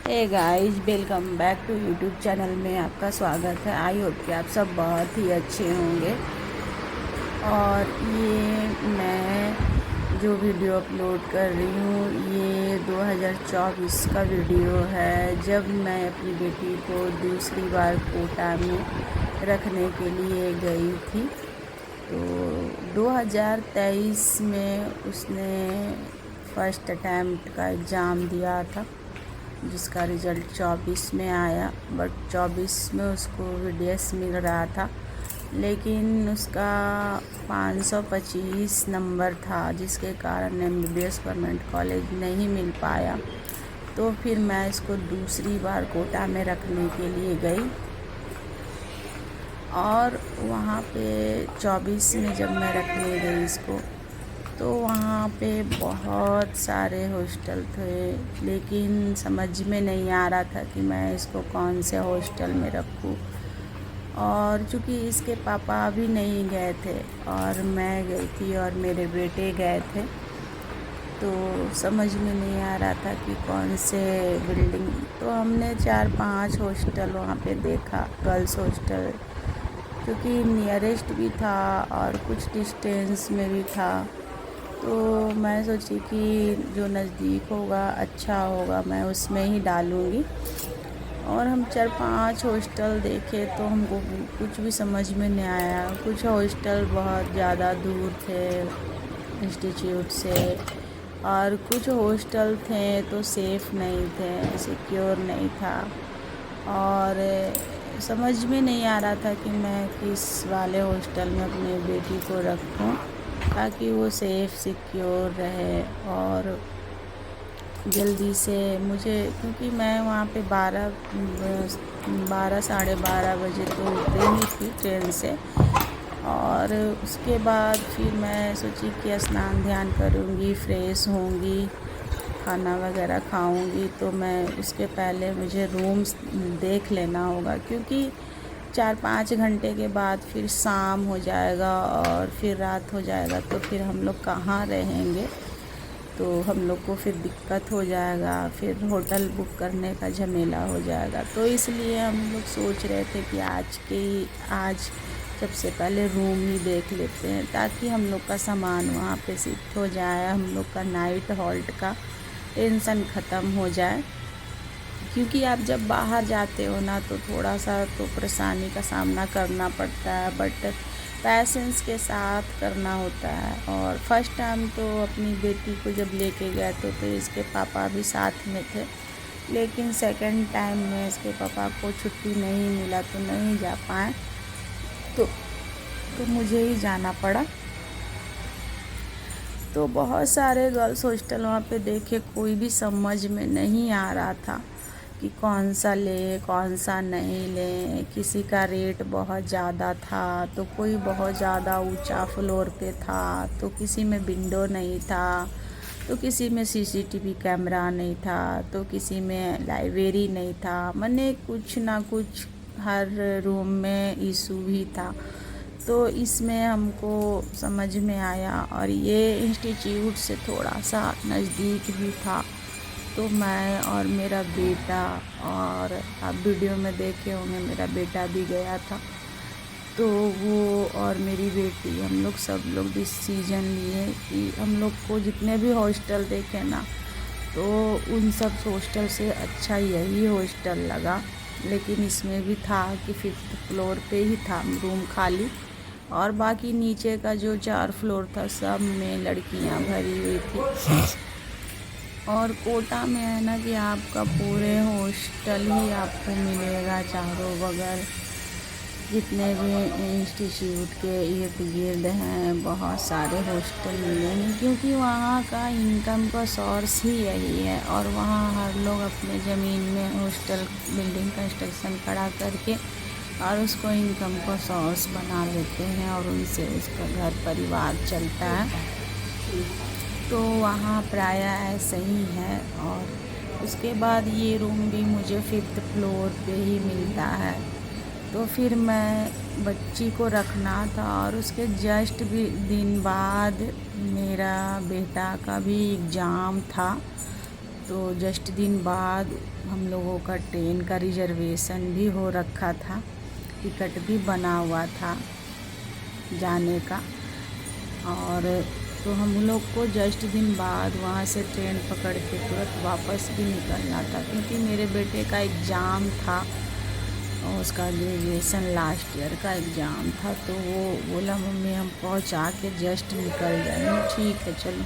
Hey guys, welcome back to YouTube channel में आपका स्वागत है। आई होप कि आप सब बहुत ही अच्छे होंगे। और ये मैं जो वीडियो अपलोड कर रही हूँ ये 2024 का वीडियो है, जब मैं अपनी बेटी को दूसरी बार कोटा में रखने के लिए गई थी। तो 2023 में उसने फर्स्ट अटैम्प्ट का एग्ज़ाम दिया था, जिसका रिज़ल्ट 24 में आया। बट 24 में उसको VDS मिल रहा था, लेकिन उसका 525 नंबर था, जिसके कारण MBBS गवर्नमेंट कॉलेज नहीं मिल पाया। तो फिर मैं इसको दूसरी बार कोटा में रखने के लिए गई। और वहाँ पे 24 में जब मैं रखने गई इसको, तो वहाँ पे बहुत सारे हॉस्टल थे, लेकिन समझ में नहीं आ रहा था कि मैं इसको कौन से हॉस्टल में रखूँ। और चूँकि इसके पापा अभी नहीं गए थे और मैं गई थी और मेरे बेटे गए थे, तो समझ में नहीं आ रहा था कि कौन से बिल्डिंग। तो हमने 4-5 हॉस्टल वहाँ पे देखा, गर्ल्स हॉस्टल, क्योंकि नियरेस्ट भी था और कुछ डिस्टेंस में भी था। तो मैं सोची कि जो नज़दीक होगा, अच्छा होगा, मैं उसमें ही डालूँगी। और हम 4-5 हॉस्टल देखे तो हमको कुछ भी समझ में नहीं आया। कुछ हॉस्टल बहुत ज़्यादा दूर थे इंस्टीट्यूट से, और कुछ हॉस्टल थे तो सेफ़ नहीं थे, सिक्योर नहीं था। और समझ में नहीं आ रहा था कि मैं किस वाले हॉस्टल में अपने बेटी को रखूं ताकि वो सेफ़ सिक्योर रहे। और जल्दी से मुझे, क्योंकि मैं वहाँ पे 12 साढ़े 12 बजे तो उतरी थी ट्रेन से। और उसके बाद फिर मैं सोची कि स्नान ध्यान करूँगी, फ्रेश होंगी, खाना वगैरह खाऊंगी, तो मैं उसके पहले मुझे रूम्स देख लेना होगा, क्योंकि 4-5 घंटे के बाद फिर शाम हो जाएगा और फिर रात हो जाएगा, तो फिर हम लोग कहाँ रहेंगे। तो हम लोग को फिर दिक्कत हो जाएगा, फिर होटल बुक करने का झमेला हो जाएगा। तो इसलिए हम लोग सोच रहे थे कि आज सबसे पहले रूम ही देख लेते हैं, ताकि हम लोग का सामान वहाँ पे शिफ्ट हो जाए, हम लोग का नाइट हॉल्ट का टेंशन ख़त्म हो जाए। क्योंकि आप जब बाहर जाते हो ना, तो थोड़ा सा तो परेशानी का सामना करना पड़ता है, बट पैसेंस के साथ करना होता है। और फर्स्ट टाइम तो अपनी बेटी को जब लेके गए थे तो इसके पापा भी साथ में थे, लेकिन सेकंड टाइम में इसके पापा को छुट्टी नहीं मिला तो नहीं जा पाए, तो मुझे ही जाना पड़ा। तो बहुत सारे गर्ल्स हॉस्टल वहाँ पे देखे, कोई भी समझ में नहीं आ रहा था कि कौन सा ले कौन सा नहीं ले। किसी का रेट बहुत ज़्यादा था, तो कोई बहुत ज़्यादा ऊंचा फ्लोर पे था, तो किसी में विंडो नहीं था, तो किसी में CCTV कैमरा नहीं था, तो किसी में लाइब्रेरी नहीं था। मैंने कुछ ना कुछ हर रूम में इशू भी था। तो इसमें हमको समझ में आया, और ये इंस्टीट्यूट से थोड़ा सा नज़दीक भी था। तो मैं और मेरा बेटा, और आप वीडियो में देखे होंगे मेरा बेटा भी गया था, तो वो और मेरी बेटी, हम लोग सब लोग डिसीजन लिए कि हम लोग को जितने भी हॉस्टल देखे ना, तो उन सब हॉस्टल से अच्छा यही हॉस्टल लगा। लेकिन इसमें भी था कि 5th फ्लोर पे ही था रूम खाली, और बाकी नीचे का जो 4 फ्लोर था सब में लड़कियां भरी हुई थी। और कोटा में है ना कि आपका पूरे हॉस्टल ही आपको मिलेगा, चारों बगल जितने भी इंस्टीट्यूट के इर्द गिर्द हैं बहुत सारे हॉस्टल मिलेंगे, क्योंकि वहाँ का इनकम का सोर्स ही यही है। और वहाँ हर लोग अपने ज़मीन में हॉस्टल बिल्डिंग कंस्ट्रक्शन खड़ा करके और उसको इनकम का सोर्स बना लेते हैं, और उनसे उसका घर परिवार चलता है। तो वहाँ प्रायः ऐसे ही है। और उसके बाद ये रूम भी मुझे 5th फ्लोर पे ही मिलता है। तो फिर मैं बच्ची को रखना था, और उसके जस्ट भी दिन बाद मेरा बेटा का भी एग्ज़ाम था। तो जस्ट दिन बाद हम लोगों का ट्रेन का रिजर्वेशन भी हो रखा था, टिकट भी बना हुआ था जाने का। और तो हम लोग को जस्ट दिन बाद वहाँ से ट्रेन पकड़ के तुरंत वापस भी निकलना था, क्योंकि मेरे बेटे का एग्ज़ाम था और उसका ग्रेजुएशन लास्ट ईयर का एग्ज़ाम था। तो वो बोला मम्मी हम पहुँचा के जस्ट निकल जाएंगे। ठीक है चलो।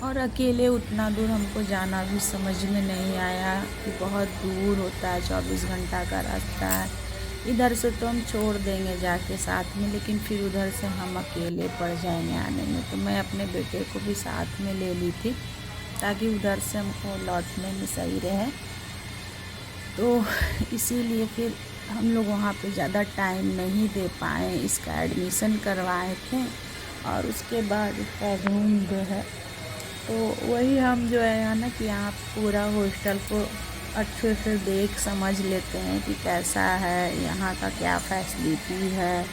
और अकेले उतना दूर हमको जाना भी समझ में नहीं आया कि बहुत दूर होता है, 24 घंटा का रास्ता है। इधर से तो हम छोड़ देंगे जाके साथ में, लेकिन फिर उधर से हम अकेले पड़ जाएंगे आने में। तो मैं अपने बेटे को भी साथ में ले ली थी ताकि उधर से हमको लौटने में सही रहे। तो इसीलिए फिर हम लोग वहाँ पे ज़्यादा टाइम नहीं दे पाए। इसका एडमिशन करवाए थे और उसके बाद इसका रूम जो है, तो वही हम जो है ना कि यहाँ पूरा हॉस्टल को अच्छे से देख समझ लेते हैं कि कैसा है, यहाँ का क्या फैसिलिटी है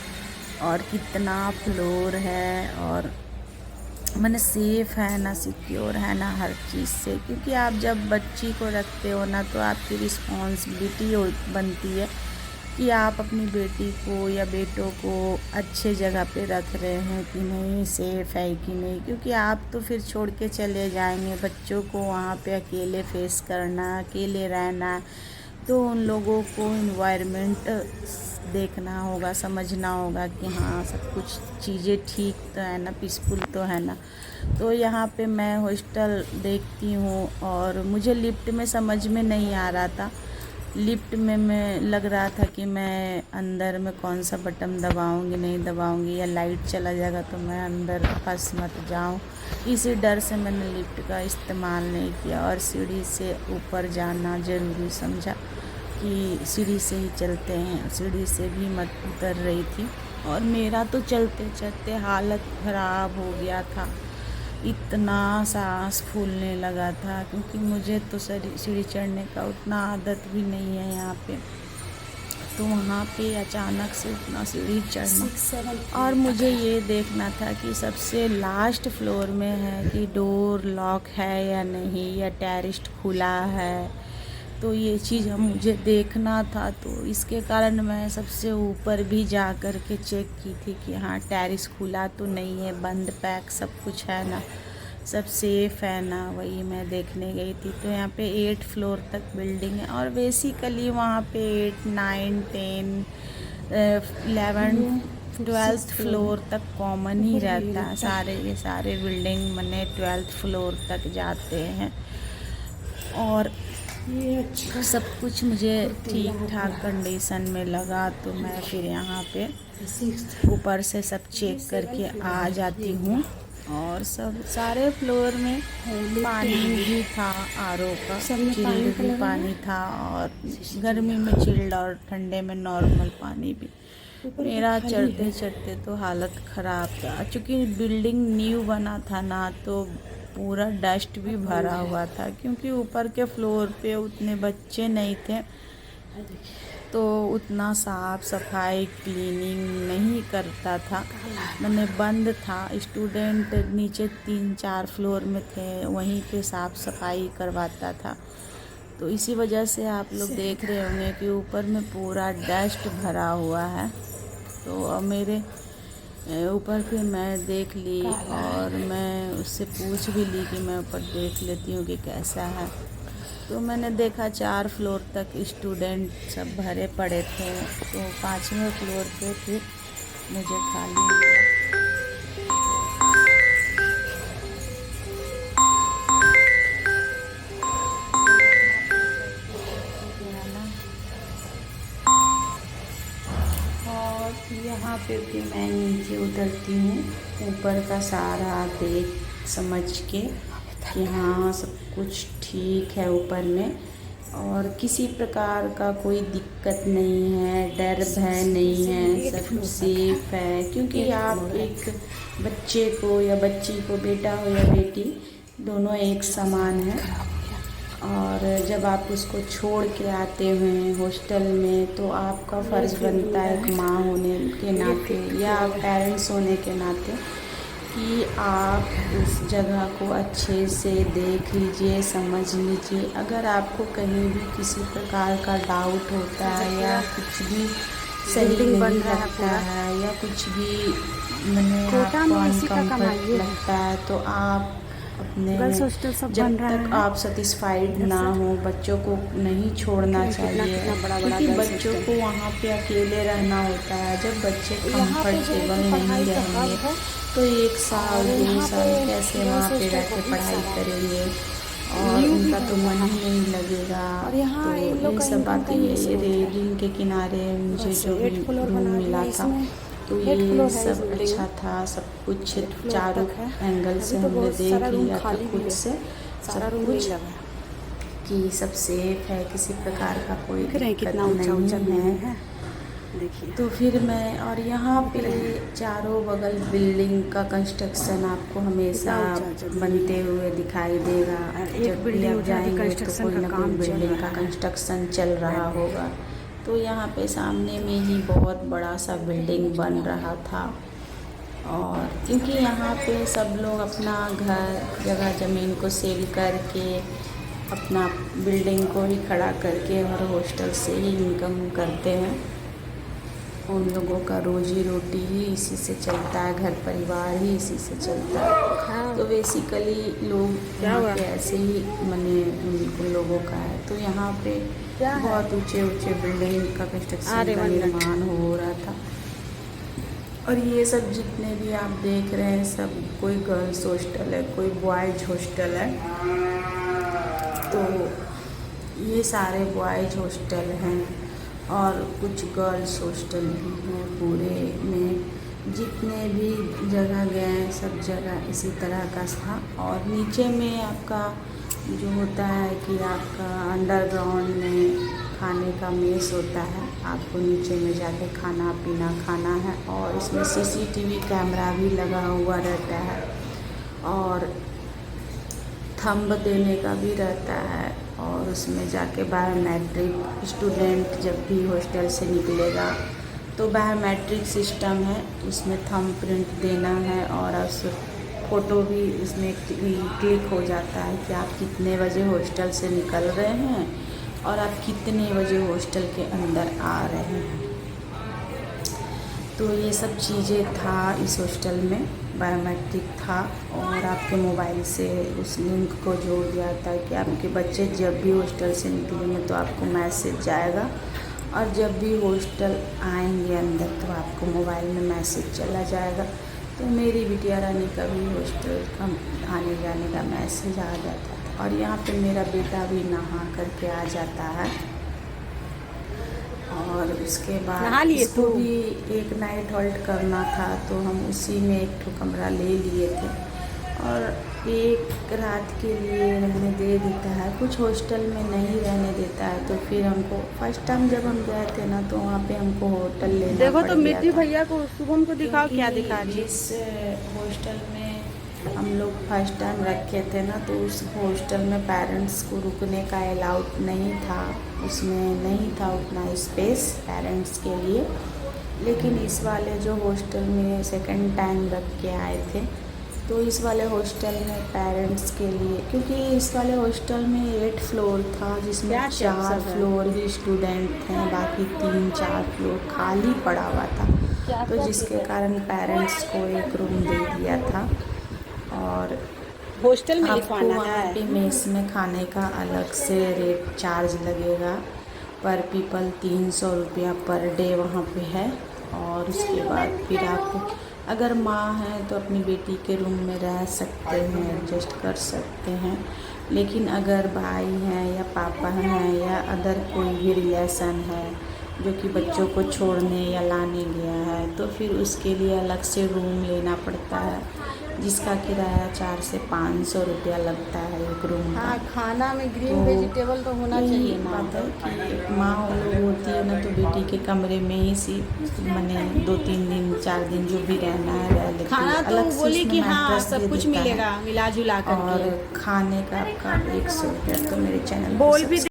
और कितना फ्लोर है, और मैंने सेफ़ है ना, सिक्योर है ना हर चीज़ से। क्योंकि आप जब बच्ची को रखते हो ना, तो आपकी रिस्पॉन्सिबिलिटी बनती है कि आप अपनी बेटी को या बेटों को अच्छे जगह पे रख रहे हैं कि नहीं, सेफ़ है कि नहीं। क्योंकि आप तो फिर छोड़ के चले जाएंगे, बच्चों को वहाँ पे अकेले फेस करना, अकेले रहना, तो उन लोगों को इन्वायरमेंट देखना होगा, समझना होगा कि हाँ सब कुछ चीज़ें ठीक तो है ना, पीसफुल तो है ना। तो यहाँ पे मैं हॉस्टल देखती हूँ और मुझे लिफ्ट में समझ में नहीं आ रहा था। लिफ्ट में मैं लग रहा था कि मैं अंदर में कौन सा बटन दबाऊंगी, नहीं दबाऊंगी, या लाइट चला जाएगा तो मैं अंदर फंस मत जाऊं। इसी डर से मैंने लिफ्ट का इस्तेमाल नहीं किया और सीढ़ी से ऊपर जाना ज़रूरी समझा कि सीढ़ी से ही चलते हैं। सीढ़ी से भी मत उतर रही थी और मेरा तो चलते चलते हालत ख़राब हो गया था, इतना सांस फूलने लगा था। क्योंकि मुझे तो सीढ़ी चढ़ने का उतना आदत भी नहीं है यहाँ पे। तो वहाँ पे अचानक से उतना सीढ़ी चढ़ना, और मुझे ये देखना था कि सबसे लास्ट फ्लोर में है कि डोर लॉक है या नहीं, या टेरेस खुला है। तो ये चीज़ मुझे देखना था, तो इसके कारण मैं सबसे ऊपर भी जा कर के चेक की थी कि हाँ टेरेस खुला तो नहीं है, बंद पैक सब कुछ है ना, सब सेफ़ है ना, वही मैं देखने गई थी। तो यहाँ पे 8 फ्लोर तक बिल्डिंग है और बेसिकली वहाँ पे 8, 9, 10, 11, 12th फ्लोर तक कॉमन ही रहता है। सारे ये सारे बिल्डिंग मैंने 12th फ्लोर तक जाते हैं और सब कुछ मुझे ठीक ठाक कंडीशन में लगा। तो मैं फिर यहाँ पे ऊपर से सब चेक करके आ जाती हूँ। और सब सारे फ्लोर में पानी भी था, आरओ का चिल्ड भी पानी था, और गर्मी में चिल्ड और ठंडे में नॉर्मल पानी भी। मेरा चढ़ते चढ़ते तो हालत ख़राब था, चूँकि बिल्डिंग न्यू बना था ना, तो पूरा डस्ट भी भरा हुआ था। क्योंकि ऊपर के फ्लोर पे उतने बच्चे नहीं थे, तो उतना साफ़ सफाई क्लीनिंग नहीं करता था, मैंने बंद था। स्टूडेंट नीचे 3-4 फ्लोर में थे, वहीं पे साफ़ सफाई करवाता था। तो इसी वजह से आप लोग देख रहे होंगे कि ऊपर में पूरा डस्ट भरा हुआ है। तो अब मेरे ऊपर फिर मैं देख ली और मैं उससे पूछ भी ली कि मैं ऊपर देख लेती हूँ कि कैसा है। तो मैंने देखा 4 फ्लोर तक स्टूडेंट सब भरे पड़े थे। तो 5वें फ्लोर पे फिर मुझे खाली मिला। यहाँ पे भी मैं नीचे उतरती हूँ, ऊपर का सारा देख समझ के कि हाँ सब कुछ ठीक है ऊपर में, और किसी प्रकार का कोई दिक्कत नहीं है, डर भय नहीं है, सब सेफ है। क्योंकि आप एक बच्चे को या बच्ची को, बेटा हो या बेटी, दोनों एक समान है। और जब आप उसको छोड़ के आते हैं हॉस्टल में, तो आपका फ़र्ज़ बनता है एक माँ होने के नाते या पेरेंट्स होने के नाते कि आप उस जगह को अच्छे से देख लीजिए, समझ लीजिए। अगर आपको कहीं भी किसी प्रकार का डाउट होता है या कुछ भी सही नहीं लगता है या कुछ भी मैंने आपको अनकम्फर्ट लगता है तो आप अपने जब तक आप सेटिस्फाइड ना हो बच्चों को नहीं छोड़ना चाहिए, क्योंकि बच्चों को वहाँ पे अकेले रहना होता है। जब बच्चे कंफर्टेबल नहीं रहेंगे तो 1 साल 2 साल कैसे वहाँ पे रह के पढ़ाई करेंगे और उनका तो मन ही नहीं लगेगा। तो ये सब बातें, ये रेलिंग के किनारे मुझे जो भी रूम मिला था तो ये सब अच्छा था, सब कुछ चारों एंगल से हमने देख लिया था खुद से सब कुछ कि सब सेफ है, किसी प्रकार का कोई दिक्कत नहीं है। देखिए तो फिर मैं, और यहाँ पे चारों बगल बिल्डिंग का कंस्ट्रक्शन आपको हमेशा बनते हुए दिखाई देगा। जब भी आप जाएंगे तो कोई ना कोई बिल्डिंग का कंस्ट्रक्शन चल रहा होगा। तो यहाँ पे सामने में ही बहुत बड़ा सा बिल्डिंग बन रहा था, और क्योंकि यहाँ पे सब लोग अपना घर जगह ज़मीन को सेल करके अपना बिल्डिंग को ही खड़ा करके और हॉस्टल से ही इनकम करते हैं। उन लोगों का रोजी रोटी ही इसी से चलता है, घर परिवार ही इसी से चलता है। तो बेसिकली लोग यहाँ पे ऐसे ही उन लोगों का है। तो यहाँ पे बहुत ऊंचे ऊंचे बिल्डिंग का कंस्ट्रक्शन का निर्माण हो रहा था, और ये सब जितने भी आप देख रहे हैं सब कोई गर्ल्स हॉस्टल है, कोई बॉयज़ हॉस्टल है। तो ये सारे बॉयज़ हॉस्टल हैं और कुछ गर्ल्स हॉस्टल भी हैं। पूरे में जितने भी जगह गए सब जगह इसी तरह का था। और नीचे में आपका जो होता है कि आपका अंडरग्राउंड में खाने का मेस होता है, आपको नीचे में जाके खाना पीना खाना है। और इसमें सीसीटीवी कैमरा भी लगा हुआ रहता है और थंब देने का भी रहता है। और उसमें जाके बायोमेट्रिक स्टूडेंट जब भी हॉस्टल से निकलेगा तो बायोमेट्रिक सिस्टम है, उसमें थंब प्रिंट देना है और उस फ़ोटो भी उसमें क्लिक हो जाता है कि आप कितने बजे हॉस्टल से निकल रहे हैं और आप कितने बजे हॉस्टल के अंदर आ रहे हैं। तो ये सब चीज़ें था इस हॉस्टल में, बायोमेट्रिक था। और आपके मोबाइल से उस लिंक को जोड़ दिया था कि आपके बच्चे जब भी हॉस्टल से निकलेंगे तो आपको मैसेज जाएगा, और जब भी हॉस्टल आएंगे अंदर तो आपको मोबाइल में मैसेज चला जाएगा। तो मेरी बिटिया रानी का भी हॉस्टल का आने जाने का मैसेज आ जाता था। और यहाँ पे मेरा बेटा भी नहा करके आ जाता है। और उसके बाद इसको भी एक नाइट हॉल्ट करना था तो हम उसी में एक ठो कमरा ले लिए थे, और एक रात के लिए रहने दे देता है। कुछ हॉस्टल में नहीं रहने देता है, तो फिर हमको फर्स्ट टाइम जब हम गए थे ना तो वहाँ पे हमको होटल लेना देखो तो मिट्टी भैया को शुभम को दिखाओ क्या दिखा रही है। जिस हॉस्टल में हम लोग फर्स्ट टाइम रखे थे ना तो उस हॉस्टल में पेरेंट्स को रुकने का अलाउड नहीं था, उसमें नहीं था उतना स्पेस पेरेंट्स के लिए। लेकिन इस वाले जो हॉस्टल में सेकंड टाइम रख के आए थे तो इस वाले हॉस्टल में पेरेंट्स के लिए, क्योंकि इस वाले हॉस्टल में 8 फ्लोर था जिसमें 4 फ्लोर ही स्टूडेंट थे, बाकी 3-4 फ्लोर खाली पड़ा हुआ था। तो जिसके कारण पेरेंट्स को एक रूम दे दिया था। और हॉस्टल में आपको वहाँ पे मेस में खाने का अलग से रेट चार्ज लगेगा, पर पीपल 300 रुपया पर डे वहाँ पे है। और उसके बाद फिर आप अगर माँ है तो अपनी बेटी के रूम में रह सकते हैं, एडजस्ट कर सकते हैं। लेकिन अगर भाई हैं या पापा हैं या अदर कोई भी रिलेशन है जो कि बच्चों को छोड़ने या लाने गया है तो फिर उसके लिए अलग से रूम लेना पड़ता है, जिसका किराया 400 से 500 रुपया लगता है एक रूम का। हाँ, खाना में ग्रीन वेजिटेबल तो होना चाहिए। बात है कि माँ लोग होती है ना तो बेटी के कमरे में ही मैंने 2-3 दिन 4 दिन जो भी रहना है रह लेती है। खाना तो अलग बोली कि हाँ सब कुछ देता है। मिलेगा मिला जुला कर। और खाने का आपका 100 रुपया। तो मेरे चैनल बोल भी